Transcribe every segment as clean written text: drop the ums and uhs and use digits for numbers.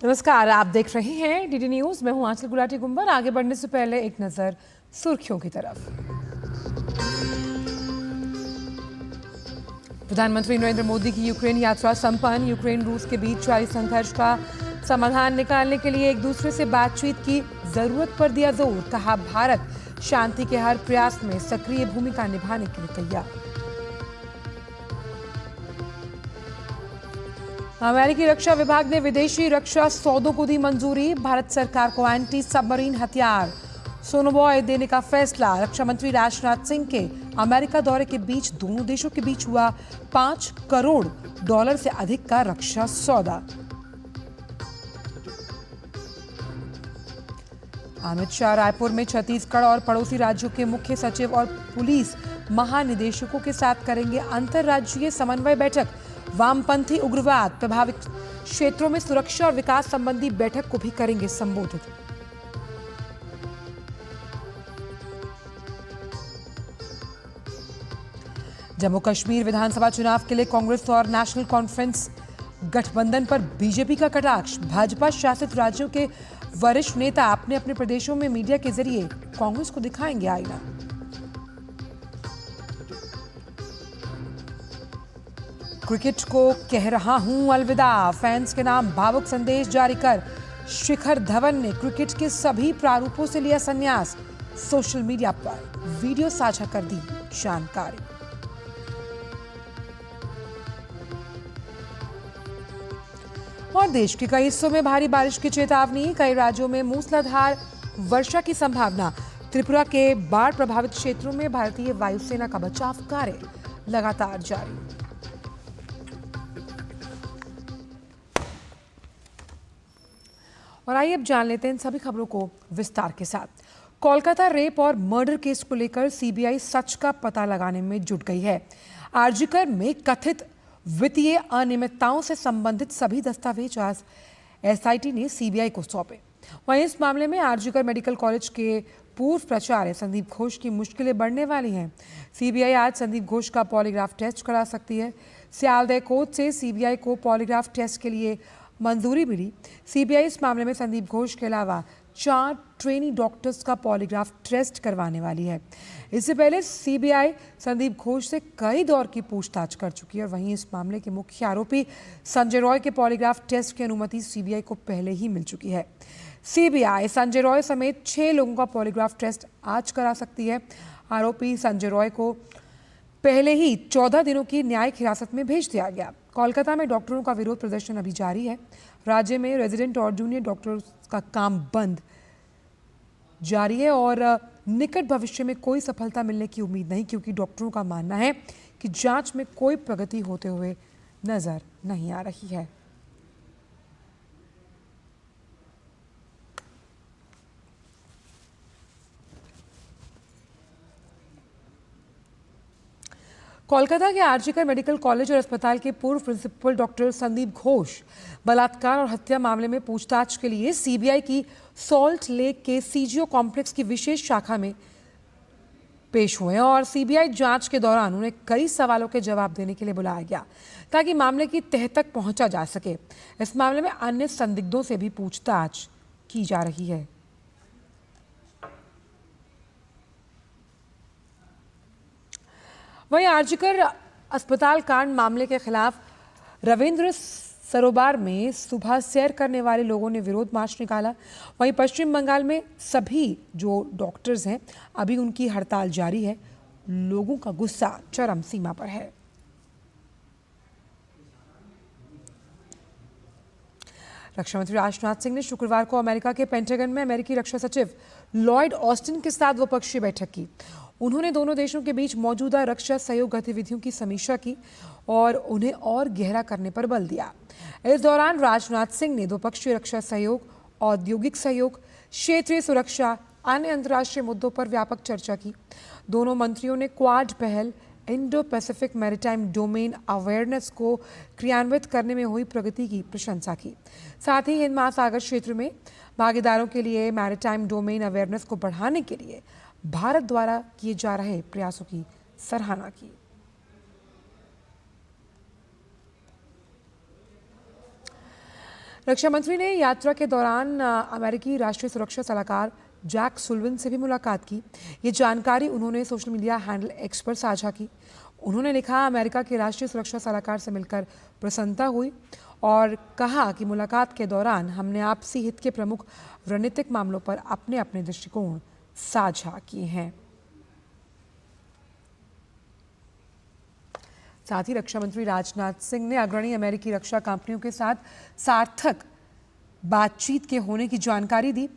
नमस्कार, आप देख रहे हैं डीडी न्यूज। मैं हूं आंचल गुलाटी गुंबर। आगे बढ़ने से पहले एक नजर सुर्खियों की तरफ। प्रधानमंत्री नरेंद्र मोदी की यूक्रेन यात्रा संपन्न। यूक्रेन रूस के बीच जारी संघर्ष का समाधान निकालने के लिए एक दूसरे से बातचीत की जरूरत पर दिया जोर। कहा, भारत शांति के हर प्रयास में सक्रिय भूमिका निभाने के लिए तैयार। अमेरिकी रक्षा विभाग ने विदेशी रक्षा सौदों को दी मंजूरी। भारत सरकार को एंटी सबमरीन हथियार सोनोबॉय देने का फैसला। रक्षा मंत्री राजनाथ सिंह के अमेरिका दौरे के बीच दोनों देशों के बीच हुआ $5 करोड़ से अधिक का रक्षा सौदा। अमित शाह रायपुर में छत्तीसगढ़ और पड़ोसी राज्यों के मुख्य सचिव और पुलिस महानिदेशकों के साथ करेंगे अंतर्राज्यीय समन्वय बैठक। वामपंथी उग्रवाद प्रभावित क्षेत्रों में सुरक्षा और विकास संबंधी बैठक को भी करेंगे संबोधित। जम्मू कश्मीर विधानसभा चुनाव के लिए कांग्रेस और नेशनल कॉन्फ्रेंस गठबंधन पर बीजेपी का कटाक्ष। भाजपा शासित राज्यों के वरिष्ठ नेता अपने अपने प्रदेशों में मीडिया के जरिए कांग्रेस को दिखाएंगे आईना। क्रिकेट को कह रहा हूं अलविदा। फैंस के नाम भावुक संदेश जारी कर शिखर धवन ने क्रिकेट के सभी प्रारूपों से लिया संन्यास। सोशल मीडिया पर वीडियो साझा कर दी जानकारी। और देश के कई हिस्सों में भारी बारिश की चेतावनी। कई राज्यों में मूसलाधार वर्षा की संभावना। त्रिपुरा के बाढ़ प्रभावित क्षेत्रों में भारतीय वायुसेना का बचाव कार्य लगातार जारी। और आइए अब जान लेते हैं इन सभी खबरों को विस्तार के साथ। कोलकाता रेप और मर्डर केस को लेकर सीबीआई सच का पता लगाने में जुट गई है। आरजीकर में कथित वित्तीय अनियमितताओं से संबंधित सभी दस्तावेज आज एसआईटी ने सीबीआई को सौंपे। वहीं इस मामले में आरजीकर मेडिकल कॉलेज के पूर्व प्राचार्य संदीप घोष की मुश्किलें बढ़ने वाली हैं। सीबीआई आज संदीप घोष का पॉलीग्राफ टेस्ट करा सकती है। सियालदह कोर्ट से सीबीआई को पॉलीग्राफ टेस्ट के लिए मंजूरी मिली। सीबीआई इस मामले में संदीप घोष के अलावा 4 ट्रेनी डॉक्टर्स का पॉलीग्राफ टेस्ट करवाने वाली है। इससे पहले सीबीआई संदीप घोष से कई दौर की पूछताछ कर चुकी है और वहीं इस मामले के मुख्य आरोपी संजय रॉय के पॉलीग्राफ टेस्ट की अनुमति सीबीआई को पहले ही मिल चुकी है। सीबीआई संजय रॉय समेत 6 लोगों का पॉलीग्राफ टेस्ट आज करा सकती है। आरोपी संजय रॉय को पहले ही 14 दिनों की न्यायिक हिरासत में भेज दिया गया। कोलकाता में डॉक्टरों का विरोध प्रदर्शन अभी जारी है। राज्य में रेजिडेंट और जूनियर डॉक्टरों का काम बंद जारी है और निकट भविष्य में कोई सफलता मिलने की उम्मीद नहीं, क्योंकि डॉक्टरों का मानना है कि जांच में कोई प्रगति होते हुए नजर नहीं आ रही है। कोलकाता के आरजीकर मेडिकल कॉलेज और अस्पताल के पूर्व प्रिंसिपल डॉक्टर संदीप घोष बलात्कार और हत्या मामले में पूछताछ के लिए सीबीआई की सॉल्ट लेक के सीजीओ कॉम्प्लेक्स की विशेष शाखा में पेश हुए और सीबीआई जांच के दौरान उन्हें कई सवालों के जवाब देने के लिए बुलाया गया ताकि मामले की तह तक पहुंचा जा सके। इस मामले में अन्य संदिग्धों से भी पूछताछ की जा रही है। वहीं आरजीकर अस्पताल कांड मामले के खिलाफ रविंद्र सरोवर में सुबह सैर करने वाले लोगों ने विरोध मार्च निकाला। वहीं पश्चिम बंगाल में सभी जो डॉक्टर्स हैं अभी उनकी हड़ताल जारी है। लोगों का गुस्सा चरम सीमा पर है। रक्षा मंत्री राजनाथ सिंह ने शुक्रवार को अमेरिका के पेंटागन में अमेरिकी रक्षा सचिव लॉयड ऑस्टिन के साथ द्विपक्षीय बैठक की। उन्होंने दोनों देशों के बीच मौजूदा रक्षा सहयोग गतिविधियों की समीक्षा की और उन्हें और गहरा करने पर बल दिया। इस दौरान राजनाथ सिंह ने द्विपक्षीय रक्षा सहयोग, औद्योगिक सहयोग, क्षेत्रीय सुरक्षा, अन्य अंतर्राष्ट्रीय मुद्दों पर व्यापक चर्चा की। दोनों मंत्रियों ने क्वाड पहल, Indo Pacific maritime domain awareness को क्रियान्वित करने में हुई प्रगति की प्रशंसा की। साथ ही हिंद महासागर क्षेत्र में भागीदारों के लिए मैरीटाइम डोमेन अवेयरनेस को बढ़ाने के लिए भारत द्वारा किए जा रहे प्रयासों की सराहना की। रक्षा मंत्री ने यात्रा के दौरान अमेरिकी राष्ट्रीय सुरक्षा सलाहकार जैक सुल्लिवन से भी मुलाकात की। ये जानकारी उन्होंने सोशल मीडिया हैंडल एक्स पर साझा की। उन्होंने लिखा, अमेरिका के राष्ट्रीय सुरक्षा सलाहकार से मिलकर प्रसन्नता हुई और कहा कि मुलाकात के दौरान हमने आपसी हित के प्रमुख रणनीतिक मामलों पर अपने अपने दृष्टिकोण साझा किए हैं। साथ ही रक्षा मंत्री राजनाथ सिंह ने अग्रणी अमेरिकी रक्षा कंपनियों के साथ सार्थक बातचीत के होने की जानकारी दी।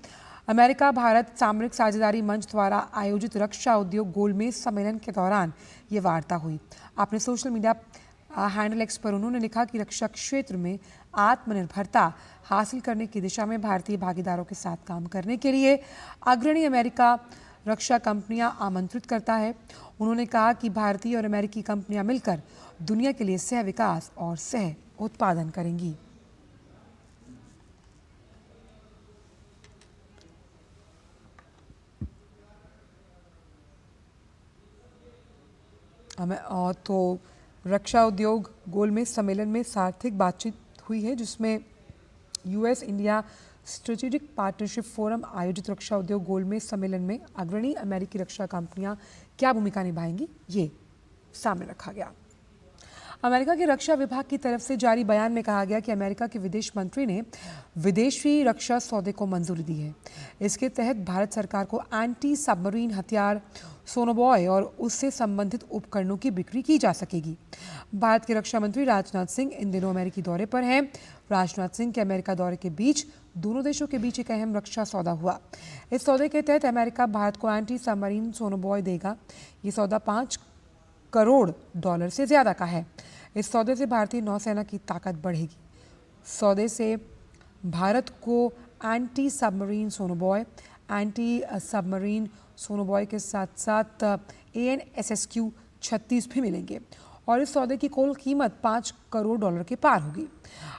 अमेरिका भारत सामरिक साझेदारी मंच द्वारा आयोजित रक्षा उद्योग गोलमेज सम्मेलन के दौरान ये वार्ता हुई। अपने सोशल मीडिया हैंडल एक्स पर उन्होंने लिखा कि रक्षा क्षेत्र में आत्मनिर्भरता हासिल करने की दिशा में भारतीय भागीदारों के साथ काम करने के लिए अग्रणी अमेरिका रक्षा कंपनियां आमंत्रित करता है। उन्होंने कहा कि भारतीय और अमेरिकी कंपनियां मिलकर दुनिया के लिए सह विकास और सह उत्पादन करेंगी। तो रक्षा उद्योग गोलमेज सम्मेलन में सार्थक बातचीत हुई है, जिसमें US India strategic partnership forum आयोजित रक्षा उद्योग गोलमेज सम्मेलन में अग्रणी अमेरिकी रक्षा कंपनियां क्या भूमिका निभाएंगी, ये सामने रखा गया। अमेरिका के रक्षा विभाग की तरफ से जारी बयान में कहा गया कि अमेरिका के विदेश मंत्री ने विदेशी रक्षा सौदे को मंजूरी दी है। इसके तहत भारत सरकार को एंटी सबमरीन हथियार सोनोबॉय और उससे संबंधित उपकरणों की बिक्री की जा सकेगी। भारत के रक्षा मंत्री राजनाथ सिंह इन दिनों अमेरिकी दौरे पर हैं। राजनाथ सिंह के अमेरिका दौरे के बीच दोनों देशों के बीच एक अहम रक्षा सौदा हुआ। इस सौदे के तहत अमेरिका भारत को एंटी सबमरीन सोनोबॉय देगा। ये सौदा $5 करोड़ से ज़्यादा का है। इस सौदे से भारतीय नौसेना की ताकत बढ़ेगी। सौदे से भारत को एंटी सबमरीन सोनोबॉय के साथ साथ AN/ASSQ 36 भी मिलेंगे और इस सौदे की कुल कीमत $5 करोड़ के पार होगी।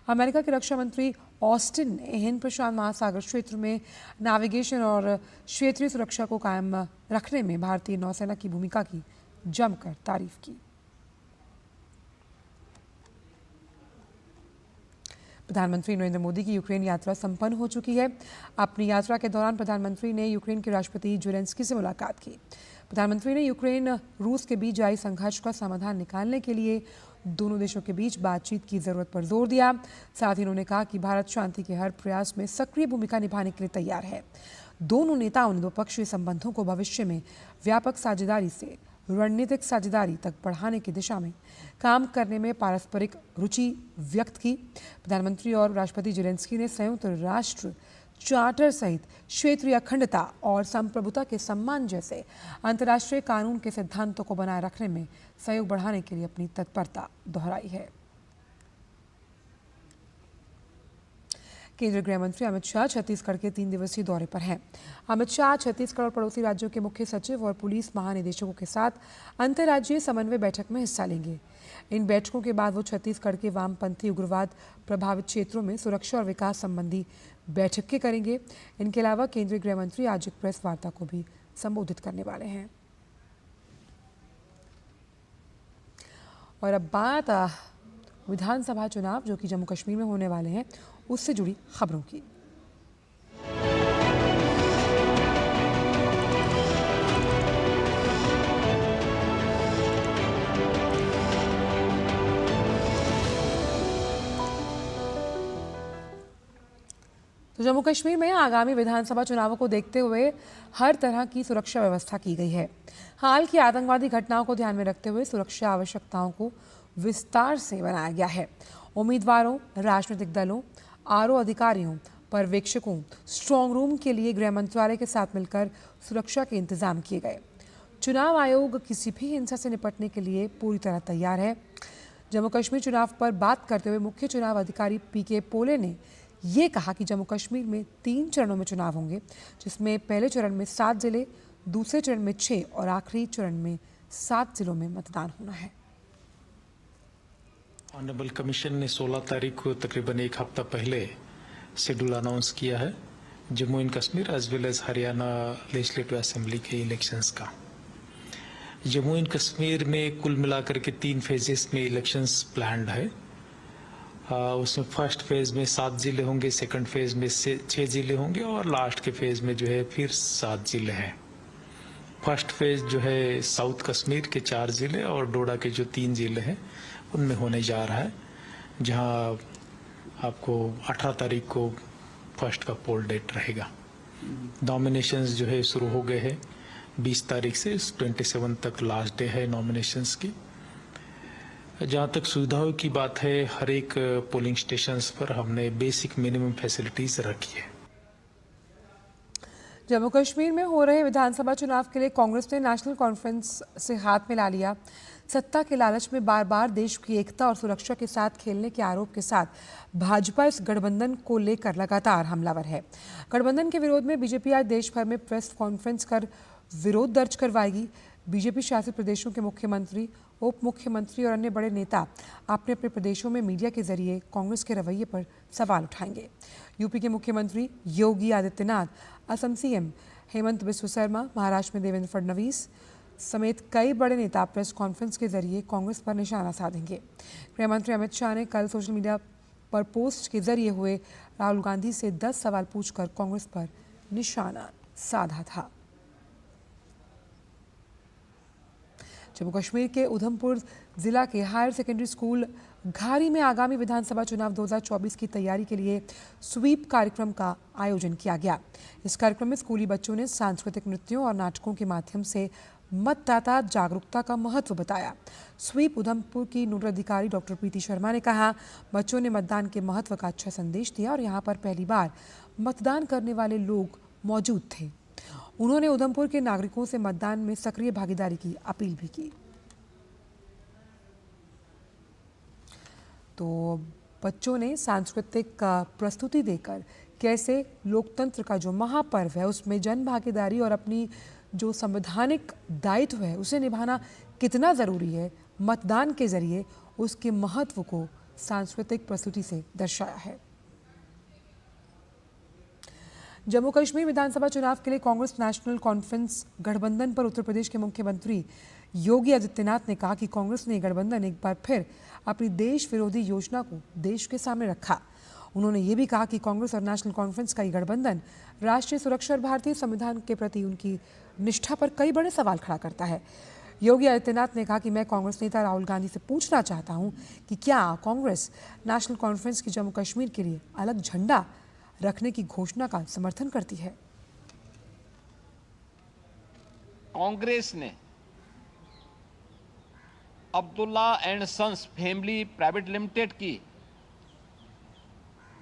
अमेरिका के रक्षा मंत्री ऑस्टिन ने हिंद प्रशांत महासागर क्षेत्र में नेविगेशन और क्षेत्रीय सुरक्षा को कायम रखने में भारतीय नौसेना की भूमिका की जमकर तारीफ की। प्रधानमंत्री नरेंद्र मोदी की यूक्रेन यात्रा संपन्न हो चुकी है। अपनी यात्रा के दौरान प्रधानमंत्री ने यूक्रेन के राष्ट्रपति ज़ेलेंस्की से मुलाकात की। प्रधानमंत्री ने यूक्रेन रूस के बीच जारी संघर्ष का समाधान निकालने के लिए दोनों देशों के बीच बातचीत की जरूरत पर जोर दिया। साथ ही उन्होंने कहा कि भारत शांति के हर प्रयास में सक्रिय भूमिका निभाने के लिए तैयार है। दोनों नेताओं ने द्विपक्षीय संबंधों को भविष्य में व्यापक साझेदारी से रणनीतिक साझेदारी तक बढ़ाने की दिशा में काम करने में पारस्परिक रुचि व्यक्त की। प्रधानमंत्री और राष्ट्रपति ज़ेलेंस्की ने संयुक्त राष्ट्र चार्टर सहित क्षेत्रीय अखंडता और संप्रभुता के सम्मान जैसे अंतर्राष्ट्रीय कानून के सिद्धांतों को बनाए रखने में सहयोग बढ़ाने के लिए अपनी तत्परता दोहराई है। केंद्रीय गृह मंत्री अमित शाह छत्तीसगढ़ के 3 दिवसीय दौरे पर हैं। अमित शाह छत्तीसगढ़ और पड़ोसी राज्यों के मुख्य सचिव और पुलिस महानिदेशकों के साथ अंतर्राज्यीय समन्वय बैठक में हिस्सा लेंगे। इन बैठकों के बाद वो छत्तीसगढ़ के वामपंथी उग्रवाद प्रभावित क्षेत्रों में सुरक्षा और विकास संबंधी बैठकें करेंगे। इनके अलावा केंद्रीय गृह मंत्री आज एक प्रेस वार्ता को भी संबोधित करने वाले हैं। और अब बात विधानसभा चुनाव जो कि जम्मू कश्मीर में होने वाले हैं उससे जुड़ी खबरों की। तो जम्मू कश्मीर में आगामी विधानसभा चुनावों को देखते हुए हर तरह की सुरक्षा व्यवस्था की गई है। हाल की आतंकवादी घटनाओं को ध्यान में रखते हुए सुरक्षा आवश्यकताओं को विस्तार से बनाया गया है। उम्मीदवारों, राजनीतिक दलों, आरओ अधिकारियों, पर्यवेक्षकों, स्ट्रांग रूम के लिए गृह मंत्रालय के साथ मिलकर सुरक्षा के इंतजाम किए गए। चुनाव आयोग किसी भी हिंसा से निपटने के लिए पूरी तरह तैयार है। जम्मू कश्मीर चुनाव पर बात करते हुए मुख्य चुनाव अधिकारी PK पोले ने ये कहा कि जम्मू कश्मीर में 3 चरणों में चुनाव होंगे, जिसमें पहले चरण में 7 जिले, दूसरे चरण में 6 और आखिरी चरण में 7 जिलों में मतदान होना है। ऑनरेबल कमीशन ने 16 तारीख को तकरीबन एक हफ्ता पहले शेड्यूल अनाउंस किया है Jammu and Kashmir as well as Haryana legislative assembly के इलेक्शंस का। जम्मू एंड कश्मीर में कुल मिलाकर के 3 फेजेस में इलेक्शंस प्लान्ड है उसमें फर्स्ट फेज में 7 जिले होंगे, सेकंड फेज में 6 जिले होंगे और लास्ट के फेज में जो है फिर 7 जिले हैं। फर्स्ट फेज जो है साउथ कश्मीर के 4 जिले और डोडा के जो 3 जिले हैं उनमें होने जा रहा है, जहां आपको 18 तारीख को फर्स्ट का पोल डेट रहेगा। नॉमिनेशंस जो है शुरू हो गए हैं 20 तारीख से 27 तक लास्ट डे है नॉमिनेशंस की। जहाँ तक सुविधाओं की बात है, हर एक पोलिंग स्टेशंस पर हमने बेसिक मिनिमम फैसिलिटीज रखी है। जम्मू कश्मीर में हो रहे विधानसभा चुनाव के लिए कांग्रेस ने नेशनल कॉन्फ्रेंस से हाथ मिला लिया। सत्ता के लालच में बार बार देश की एकता और सुरक्षा के साथ खेलने के आरोप के साथ भाजपा इस गठबंधन को लेकर लगातार हमलावर है। गठबंधन के विरोध में बीजेपी आज देश भर में प्रेस कॉन्फ्रेंस कर विरोध दर्ज करवाएगी। बीजेपी शासित प्रदेशों के मुख्यमंत्री, उप मुख्यमंत्री और अन्य बड़े नेता अपने अपने प्रदेशों में मीडिया के जरिए कांग्रेस के रवैये पर सवाल उठाएंगे। यूपी के मुख्यमंत्री योगी आदित्यनाथ, असम सीएम हेमंत बिस्व शर्मा, महाराष्ट्र में देवेंद्र फडणवीस समेत कई बड़े नेता प्रेस कॉन्फ्रेंस के जरिए कांग्रेस पर निशाना साधेंगे। गृह मंत्री अमित शाह ने कल सोशल मीडिया पर पोस्ट के जरिए हुए राहुल गांधी से 10 सवाल पूछकर कांग्रेस पर निशाना साधा था। जम्मू कश्मीर के उधमपुर जिला के हायर सेकेंडरी स्कूल घारी में आगामी विधानसभा चुनाव 2024 की तैयारी के लिए स्वीप कार्यक्रम का आयोजन किया गया। इस कार्यक्रम में स्कूली बच्चों ने सांस्कृतिक नृत्यों और नाटकों के माध्यम से मतदाता जागरूकता का महत्व बताया। स्वीप उधमपुर की नोडल अधिकारी डॉक्टर प्रीति शर्मा ने कहा, बच्चों ने मतदान के महत्व का अच्छा संदेश दिया और यहाँ पर पहली बार मतदान करने वाले लोग मौजूद थे। उन्होंने उधमपुर के नागरिकों से मतदान में सक्रिय भागीदारी की अपील भी की। तो बच्चों ने सांस्कृतिक प्रस्तुति देकर कैसे लोकतंत्र का जो महापर्व है उसमें जन भागीदारी और अपनी जो संवैधानिक दायित्व है उसे निभाना कितना ज़रूरी है, मतदान के जरिए उसके महत्व को सांस्कृतिक प्रस्तुति से दर्शाया है। जम्मू कश्मीर विधानसभा चुनाव के लिए कांग्रेस नेशनल कॉन्फ्रेंस गठबंधन पर उत्तर प्रदेश के मुख्यमंत्री योगी आदित्यनाथ ने कहा कि कांग्रेस ने गठबंधन एक बार फिर अपनी देश विरोधी योजना को देश के सामने रखा। उन्होंने ये भी कहा कि कांग्रेस और नेशनल कॉन्फ्रेंस का ये गठबंधन राष्ट्रीय सुरक्षा और भारतीय संविधान के प्रति उनकी निष्ठा पर कई बड़े सवाल खड़ा करता है। योगी आदित्यनाथ ने कहा कि मैं कांग्रेस नेता राहुल गांधी से पूछना चाहता हूं कि क्या कांग्रेस नेशनल कॉन्फ्रेंस की जम्मू कश्मीर के लिए अलग झंडा रखने की घोषणा का समर्थन करती है। कांग्रेस ने Abdullah and sons family private limited की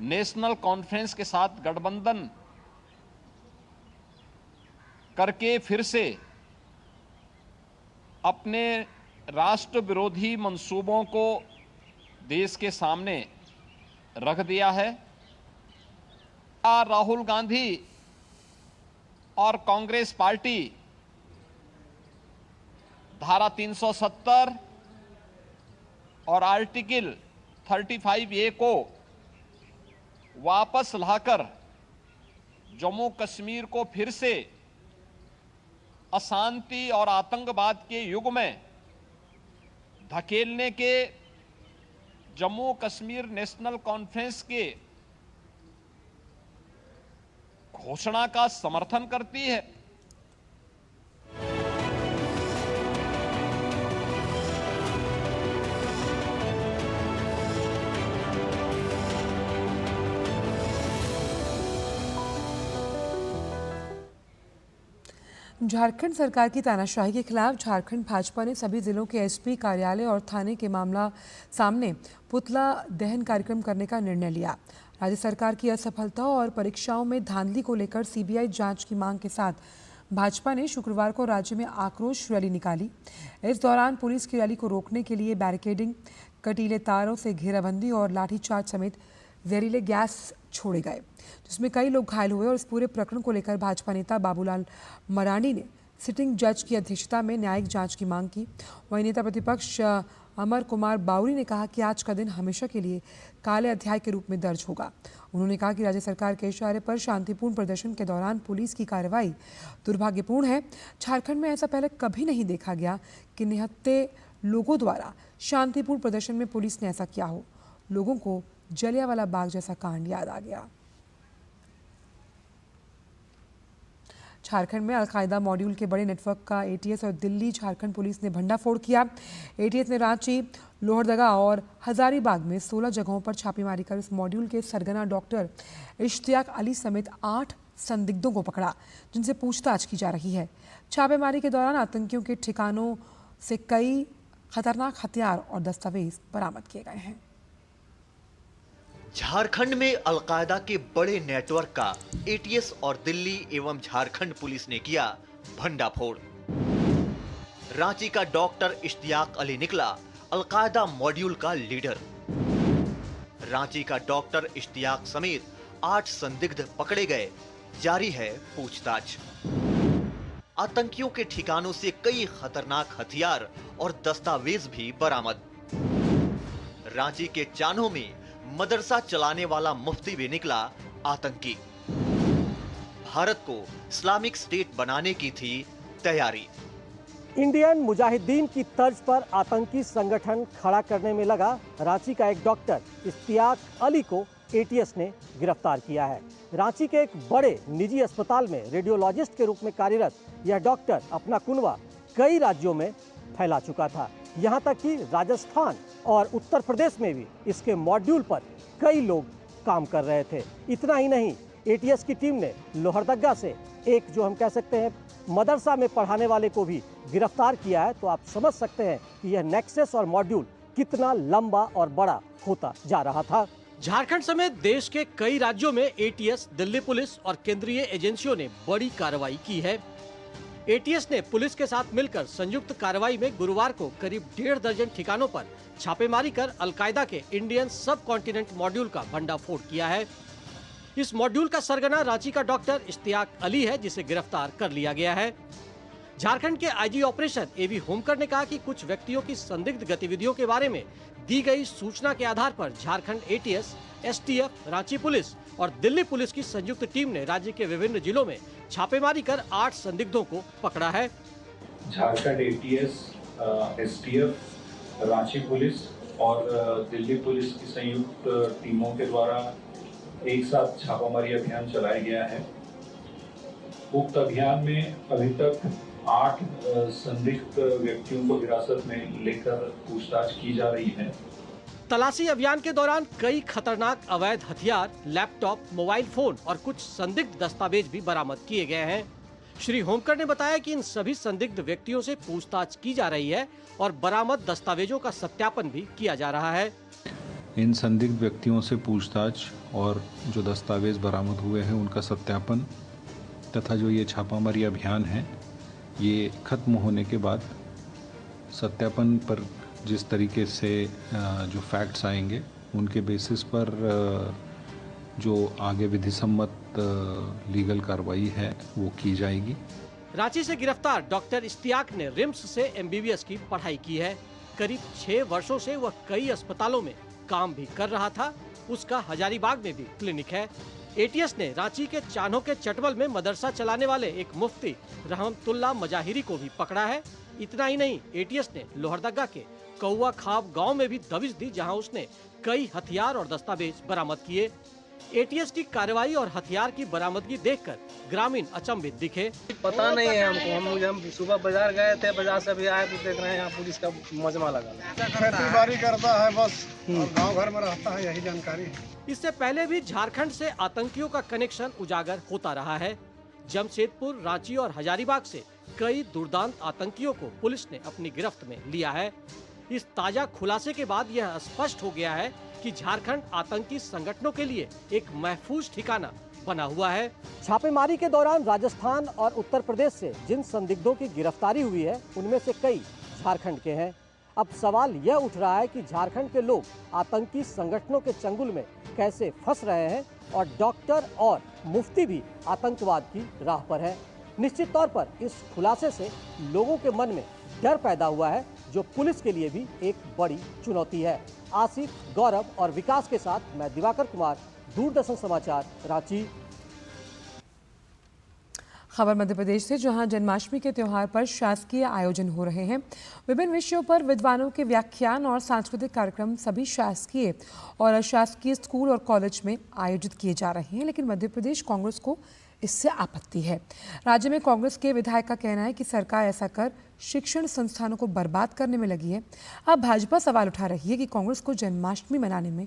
नेशनल कॉन्फ्रेंस के साथ गठबंधन करके फिर से अपने राष्ट्र विरोधी मंसूबों को देश के सामने रख दिया है। राहुल गांधी और कांग्रेस पार्टी धारा 370 और आर्टिकल 35A को वापस लाकर जम्मू कश्मीर को फिर से अशांति और आतंकवाद के युग में धकेलने के जम्मू कश्मीर नेशनल कॉन्फ्रेंस के घोषणा का समर्थन करती है। झारखंड सरकार की तानाशाही के खिलाफ झारखंड भाजपा ने सभी जिलों के एसपी कार्यालय और थाने के मामला सामने पुतला दहन कार्यक्रम करने का निर्णय लिया। राज्य सरकार की असफलता और परीक्षाओं में धांधली को लेकर सीबीआई जांच की मांग के साथ भाजपा ने शुक्रवार को राज्य में आक्रोश रैली निकाली। इस दौरान पुलिस की रैली को रोकने के लिए बैरिकेडिंग, कटीले तारों से घेराबंदी और लाठीचार्ज समेत जहरीले गैस छोड़े गए, जिसमें कई लोग घायल हुए। और इस पूरे प्रकरण को लेकर भाजपा नेता बाबूलाल मरांडी ने सिटिंग जज की अध्यक्षता में न्यायिक जांच की मांग की। वहीं नेता प्रतिपक्ष अमर कुमार बावरी ने कहा कि आज का दिन हमेशा के लिए काले अध्याय के रूप में दर्ज होगा। उन्होंने कहा कि राज्य सरकार के इशारे पर शांतिपूर्ण प्रदर्शन के दौरान पुलिस की कार्रवाई दुर्भाग्यपूर्ण है। झारखंड में ऐसा पहले कभी नहीं देखा गया कि निहत्थे लोगों द्वारा शांतिपूर्ण प्रदर्शन में पुलिस ने ऐसा किया हो। लोगों को जलियांवाला बाग जैसा कांड याद आ गया। झारखंड में अलकायदा मॉड्यूल के बड़े नेटवर्क का एटीएस और दिल्ली झारखंड पुलिस ने भंडाफोड़ किया। एटीएस ने रांची, लोहरदगा और हजारीबाग में 16 जगहों पर छापेमारी कर इस मॉड्यूल के सरगना डॉक्टर इश्तियाक अली समेत 8 संदिग्धों को पकड़ा, जिनसे पूछताछ की जा रही है। छापेमारी के दौरान आतंकियों के ठिकानों से कई खतरनाक हथियार और दस्तावेज बरामद किए गए हैं। झारखंड में अलकायदा के बड़े नेटवर्क का एटीएस और दिल्ली एवं झारखंड पुलिस ने किया भंडाफोड़। रांची का डॉक्टर इश्तियाक अली निकला अलकायदा मॉड्यूल का लीडर। रांची का डॉक्टर इश्तियाक समेत 8 संदिग्ध पकड़े गए, जारी है पूछताछ। आतंकियों के ठिकानों से कई खतरनाक हथियार और दस्तावेज भी बरामद। रांची के चान्हों में मदरसा चलाने वाला मुफ्ती भी निकला आतंकी। भारत को इस्लामिक स्टेट बनाने की थी तैयारी। इंडियन मुजाहिदीन की तर्ज पर आतंकी संगठन खड़ा करने में लगा रांची का एक डॉक्टर इश्तियाक अली को एटीएस ने गिरफ्तार किया है। रांची के एक बड़े निजी अस्पताल में रेडियोलॉजिस्ट के रूप में कार्यरत यह डॉक्टर अपना कुनवा कई राज्यों में फैला चुका था। यहाँ तक कि राजस्थान और उत्तर प्रदेश में भी इसके मॉड्यूल पर कई लोग काम कर रहे थे। इतना ही नहीं, एटीएस की टीम ने लोहरदगा से एक जो हम कह सकते हैं मदरसा में पढ़ाने वाले को भी गिरफ्तार किया है। तो आप समझ सकते हैं कि यह नेक्सस और मॉड्यूल कितना लंबा और बड़ा होता जा रहा था। झारखंड समेत देश के कई राज्यों में एटीएस, दिल्ली पुलिस और केंद्रीय एजेंसियों ने बड़ी कार्रवाई की है। एटीएस ने पुलिस के साथ मिलकर संयुक्त कार्रवाई में गुरुवार को करीब 1.5 दर्जन ठिकानों पर छापेमारी कर अलकायदा के इंडियन सब कॉन्टिनेंट मॉड्यूल का भंडाफोड़ किया है। इस मॉड्यूल का सरगना रांची का डॉक्टर इश्तियाक अली है, जिसे गिरफ्तार कर लिया गया है। झारखंड के आईजी ऑपरेशन एवी होमकर ने कहा कि कुछ व्यक्तियों की संदिग्ध गतिविधियों के बारे में दी गई सूचना के आधार पर Jharkhand ATS, STF, Ranchi police और दिल्ली पुलिस की संयुक्त टीम ने राज्य के विभिन्न जिलों में छापेमारी कर 8 संदिग्धों को पकड़ा है। Jharkhand ATS, STF, Ranchi police और दिल्ली पुलिस की संयुक्त टीमों के द्वारा एक साथ छापामारी अभियान चलाया गया है। उक्त अभियान में अभी तक 8 संदिग्ध व्यक्तियों को हिरासत में लेकर पूछताछ की जा रही है। तलाशी अभियान के दौरान कई खतरनाक अवैध हथियार, लैपटॉप, मोबाइल फोन और कुछ संदिग्ध दस्तावेज भी बरामद किए गए हैं। श्री होमकर ने बताया कि इन सभी संदिग्ध व्यक्तियों से पूछताछ की जा रही है और बरामद दस्तावेजों का सत्यापन भी किया जा रहा है। इन संदिग्ध व्यक्तियों से पूछताछ और जो दस्तावेज बरामद हुए हैं उनका सत्यापन तथा जो ये छापामारी अभियान है ये खत्म होने के बाद सत्यापन पर जिस तरीके से जो फैक्ट्स आएंगे उनके बेसिस पर जो आगे विधिसम्मत लीगल कार्रवाई है वो की जाएगी। रांची से गिरफ्तार डॉक्टर इश्तियाक ने रिम्स से एमबीबीएस की पढ़ाई की है। करीब 6 वर्षों से वह कई अस्पतालों में काम भी कर रहा था। उसका हजारीबाग में भी क्लिनिक है। एटीएस ने रांची के चान्हों के चटवल में मदरसा चलाने वाले एक मुफ्ती रहमतुल्लाह मजाहिरी को भी पकड़ा है। इतना ही नहीं, एटीएस ने लोहरदगा के कौआ खाब गांव में भी दबिश दी, जहां उसने कई हथियार और दस्तावेज बरामद किए। एटीएस की कार्रवाई और हथियार की बरामदगी देखकर ग्रामीण अचंभित दिखे। पता नहीं है हमको, हम सुबह बाजार गए थे, बाजार से भी आए तो देख रहे हैं यहाँ पुलिस का मजमा लगा। खेती बाड़ी करता है बस, गांव घर में रहता है, यही जानकारी है। इससे पहले भी झारखंड से आतंकियों का कनेक्शन उजागर होता रहा है। जमशेदपुर, रांची और हजारीबाग से कई दुर्दांत आतंकियों को पुलिस ने अपनी गिरफ्त में लिया है। इस ताजा खुलासे के बाद यह स्पष्ट हो गया है कि झारखंड आतंकी संगठनों के लिए एक महफूज ठिकाना बना हुआ है। छापेमारी के दौरान राजस्थान और उत्तर प्रदेश से जिन संदिग्धों की गिरफ्तारी हुई है उनमें से कई झारखंड के हैं। अब सवाल यह उठ रहा है कि झारखंड के लोग आतंकी संगठनों के चंगुल में कैसे फंस रहे हैं और डॉक्टर और मुफ्ती भी आतंकवाद की राह पर है। निश्चित तौर पर इस खुलासे से लोगों के मन में डर पैदा हुआ है, जो पुलिस के लिए भी एक बड़ी चुनौती है। आसिफ, गौरव और विकास के साथ मैं दिवाकर कुमार, दूरदर्शन समाचार, रांची। खबर मध्य प्रदेश से, जहां जन्माष्टमी के त्यौहार पर शासकीय आयोजन हो रहे हैं। विभिन्न विषयों पर विद्वानों के व्याख्यान और सांस्कृतिक कार्यक्रम सभी शासकीय और अशासकीय स्कूल और कॉलेज में आयोजित किए जा रहे हैं, लेकिन मध्य प्रदेश कांग्रेस को इससे आपत्ति है। राज्य में कांग्रेस के विधायक का कहना है कि सरकार ऐसा कर शिक्षण संस्थानों को बर्बाद करने में लगी है। अब भाजपा सवाल उठा रही है कि कांग्रेस को जन्माष्टमी मनाने में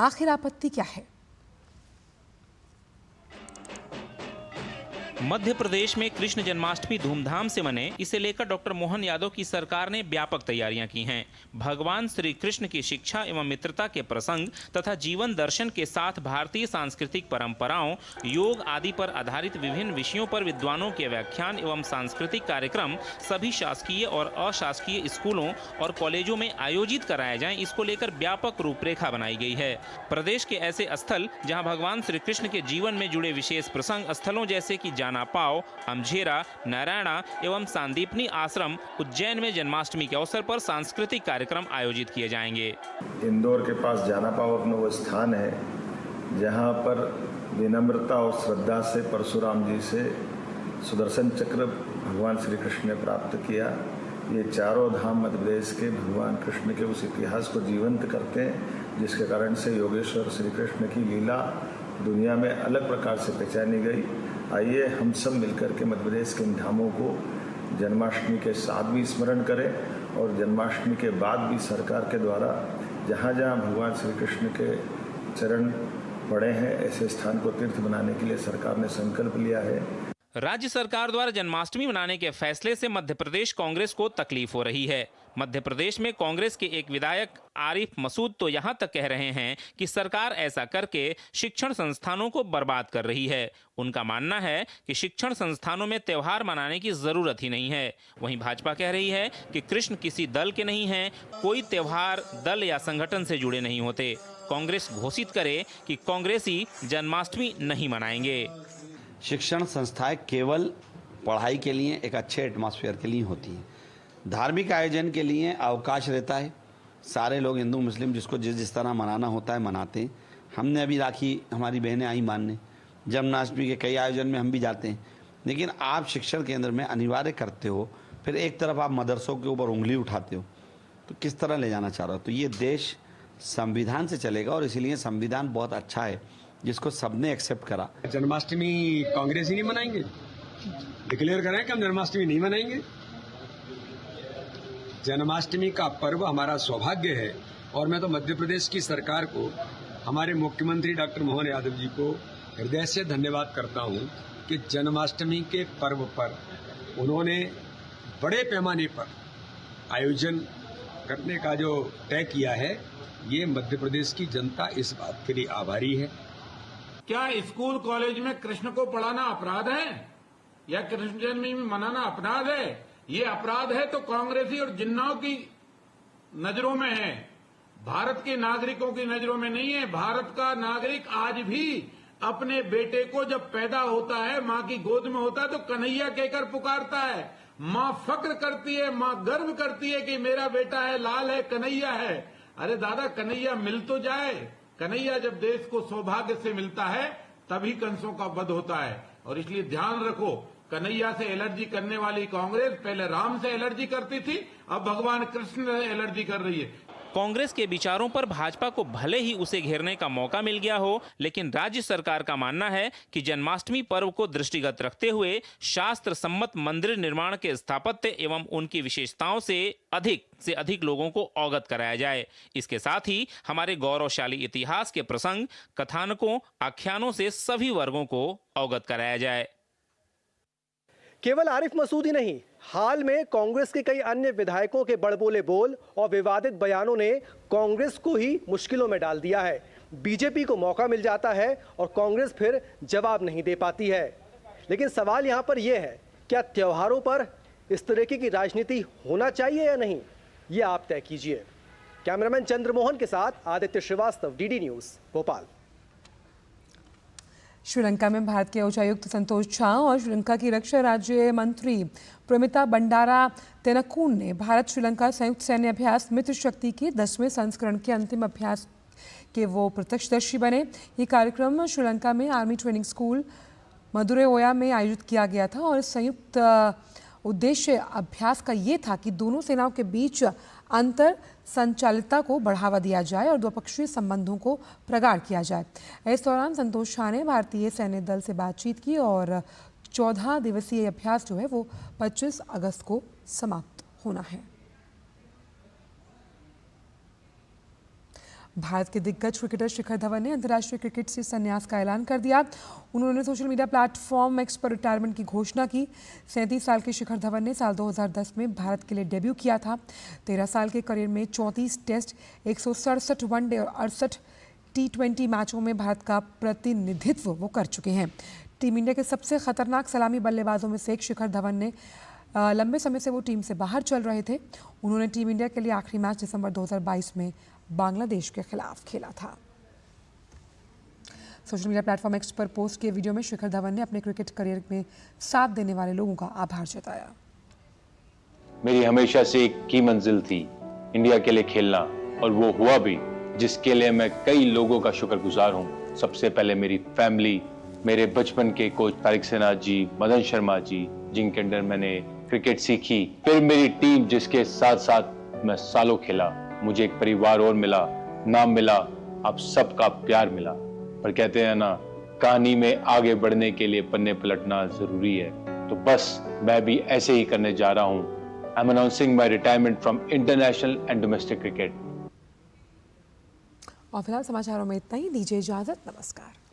आखिर आपत्ति क्या है। मध्य प्रदेश में कृष्ण जन्माष्टमी धूमधाम से मने, इसे लेकर डॉक्टर मोहन यादव की सरकार ने व्यापक तैयारियां की हैं। भगवान श्री कृष्ण की शिक्षा एवं मित्रता के प्रसंग तथा जीवन दर्शन के साथ भारतीय सांस्कृतिक परंपराओं, योग आदि पर आधारित विभिन्न विषयों पर विद्वानों के व्याख्यान एवं सांस्कृतिक कार्यक्रम सभी शासकीय और अशासकीय स्कूलों और कॉलेजों में आयोजित कराए जाएं, इसको लेकर व्यापक रूपरेखा बनाई गई है। प्रदेश के ऐसे स्थल जहाँ भगवान श्री कृष्ण के जीवन में जुड़े विशेष प्रसंग स्थलों जैसे कि जानापाव, अमझेरा, नारायणा एवं सांदीपनी आश्रम उज्जैन में जन्माष्टमी के अवसर पर सांस्कृतिक कार्यक्रम आयोजित किए जाएंगे। इंदौर के पास जानापाव अपना वो स्थान है जहाँ पर विनम्रता और श्रद्धा से परशुराम जी से सुदर्शन चक्र भगवान श्री कृष्ण ने प्राप्त किया। ये चारों धाम मध्य प्रदेश के भगवान कृष्ण के उस इतिहास को जीवंत करते हैं, जिसके कारण से योगेश्वर श्री कृष्ण की लीला दुनिया में अलग प्रकार से पहचानी गई। आइए हम सब मिलकर के मध्य प्रदेश के इन धामों को जन्माष्टमी के साथ भी स्मरण करें और जन्माष्टमी के बाद भी सरकार के द्वारा जहाँ जहाँ भगवान श्री कृष्ण के चरण पड़े हैं ऐसे स्थान को तीर्थ बनाने के लिए सरकार ने संकल्प लिया है। राज्य सरकार द्वारा जन्माष्टमी मनाने के फैसले से मध्य प्रदेश कांग्रेस को तकलीफ हो रही है। मध्य प्रदेश में कांग्रेस के एक विधायक आरिफ मसूद तो यहां तक कह रहे हैं कि सरकार ऐसा करके शिक्षण संस्थानों को बर्बाद कर रही है। उनका मानना है कि शिक्षण संस्थानों में त्योहार मनाने की जरूरत ही नहीं है। वहीं भाजपा कह रही है कि कृष्ण किसी दल के नहीं हैं, कोई त्योहार दल या संगठन से जुड़े नहीं होते। कांग्रेस घोषित करे कि कांग्रेसी जन्माष्टमी नहीं मनाएंगे। शिक्षण संस्थाएं केवल पढ़ाई के लिए, एक अच्छे एटमॉस्फेयर के लिए होती हैं। धार्मिक आयोजन के लिए अवकाश रहता है। सारे लोग हिंदू मुस्लिम जिसको जिस तरह मनाना होता है मनाते हैं। हमने अभी राखी हमारी बहनें आई मानने, जन्माष्टमी के कई आयोजन में हम भी जाते हैं, लेकिन आप शिक्षण केंद्र में अनिवार्य करते हो, फिर एक तरफ आप मदरसों के ऊपर उंगली उठाते हो, तो किस तरह ले जाना चाह रहे हो। तो ये देश संविधान से चलेगा और इसीलिए संविधान बहुत अच्छा है जिसको सबने एक्सेप्ट करा। जन्माष्टमी कांग्रेस ही नहीं मनाएंगे, डिक्लेयर करें कि हम जन्माष्टमी नहीं मनाएंगे। जन्माष्टमी का पर्व हमारा सौभाग्य है और मैं तो मध्य प्रदेश की सरकार को, हमारे मुख्यमंत्री डॉक्टर मोहन यादव जी को हृदय से धन्यवाद करता हूं कि जन्माष्टमी के पर्व पर उन्होंने बड़े पैमाने पर आयोजन करने का जो तय किया है, ये मध्य प्रदेश की जनता इस बात के लिए आभारी है। क्या स्कूल कॉलेज में कृष्ण को पढ़ाना अपराध है या कृष्ण जन्मदिन मनाना अपराध है? ये अपराध है तो कांग्रेसी और जिन्नाओं की नजरों में है, भारत के नागरिकों की नजरों में नहीं है। भारत का नागरिक आज भी अपने बेटे को जब पैदा होता है, मां की गोद में होता है, तो कन्हैया कहकर पुकारता है। मां फक्र करती है, मां गर्व करती है कि मेरा बेटा है, लाल है, कन्हैया है। अरे दादा, कन्हैया मिल तो जाए। कन्हैया जब देश को सौभाग्य से मिलता है तभी कंसों का वध होता है। और इसलिए ध्यान रखो, कन्हैया से एलर्जी करने वाली कांग्रेस पहले राम से एलर्जी करती थी, अब भगवान कृष्ण से एलर्जी कर रही है। कांग्रेस के विचारों पर भाजपा को भले ही उसे घेरने का मौका मिल गया हो, लेकिन राज्य सरकार का मानना है कि जन्माष्टमी पर्व को दृष्टिगत रखते हुए शास्त्र सम्मत मंदिर निर्माण के स्थापत्य एवं उनकी विशेषताओं से अधिक लोगों को अवगत कराया जाए। इसके साथ ही हमारे गौरवशाली इतिहास के प्रसंग, कथानकों, आख्यानों से सभी वर्गों को अवगत कराया जाए। केवल आरिफ मसूद ही नहीं, हाल में कांग्रेस के कई अन्य विधायकों के बड़बोले बोल और विवादित बयानों ने कांग्रेस को ही मुश्किलों में डाल दिया है। बीजेपी को मौका मिल जाता है और कांग्रेस फिर जवाब नहीं दे पाती है। लेकिन सवाल यहां पर यह है, क्या त्योहारों पर इस तरीके की राजनीति होना चाहिए या नहीं, ये आप तय कीजिए। कैमरामैन चंद्रमोहन के साथ आदित्य श्रीवास्तव, डीडी न्यूज, भोपाल। श्रीलंका में भारत के उच्चायुक्त संतोष झा और श्रीलंका की रक्षा राज्य मंत्री प्रमिता बंडारा तेनकून ने भारत श्रीलंका संयुक्त सैन्य अभ्यास मित्र शक्ति के 10वें संस्करण के अंतिम अभ्यास के वो प्रत्यक्षदर्शी बने। ये कार्यक्रम श्रीलंका में आर्मी ट्रेनिंग स्कूल मदुरै ओया में आयोजित किया गया था और इस संयुक्त उद्देश्य अभ्यास का ये था कि दोनों सेनाओं के बीच अंतर संचालितता को बढ़ावा दिया जाए और द्विपक्षीय संबंधों को प्रगाढ़ किया जाए। इस दौरान संतोष शाह ने भारतीय सैन्य दल से बातचीत की और 14 दिवसीय अभ्यास जो है वो 25 अगस्त को समाप्त होना है। भारत के दिग्गज क्रिकेटर शिखर धवन ने अंतर्राष्ट्रीय क्रिकेट से संन्यास का ऐलान कर दिया। उन्होंने सोशल मीडिया प्लेटफॉर्म एक्स पर रिटायरमेंट की घोषणा की। 37 साल के शिखर धवन ने साल 2010 में भारत के लिए डेब्यू किया था। 13 साल के करियर में 34 टेस्ट, 167 वनडे और 68 T20 मैचों में भारत का प्रतिनिधित्व वो कर चुके हैं। टीम इंडिया के सबसे खतरनाक सलामी बल्लेबाजों में से एक शिखर धवन ने लंबे समय से वो टीम से बाहर चल रहे थे। उन्होंने टीम इंडिया के लिए आखिरी मैच दिसंबर 2022 में बांग्लादेश के खिलाफ खेला था। सोशल मीडिया प्लेटफॉर्म एक्स पर पोस्ट किए वीडियो में शिखर धवन ने अपने क्रिकेट करियर में साथ देने वाले लोगों का आभार जताया। मेरी हमेशा से एक की मंजिल थी इंडिया के लिए खेलना, और वो हुआ भी, जिसके लिए मैं कई लोगों का शुक्रगुजार हूँ। सबसे पहले मेरी फैमिली, मेरे बचपन के कोच तारिक सेनाथ जी, मदन शर्मा जी, जिनके अंडर मैंने क्रिकेट सीखी। फिर मेरी टीम, जिसके साथ साथ मैं सालों खेला। मुझे एक परिवार और मिला, नाम मिला, आप सबका प्यार मिला। पर कहते हैं ना, कहानी में आगे बढ़ने के लिए पन्ने पलटना जरूरी है। तो बस मैं भी ऐसे ही करने जा रहा हूँ। I am announcing my retirement from international and domestic cricket. और फिलहाल समाचारों में इतना ही। दीजिए इजाजत। नमस्कार।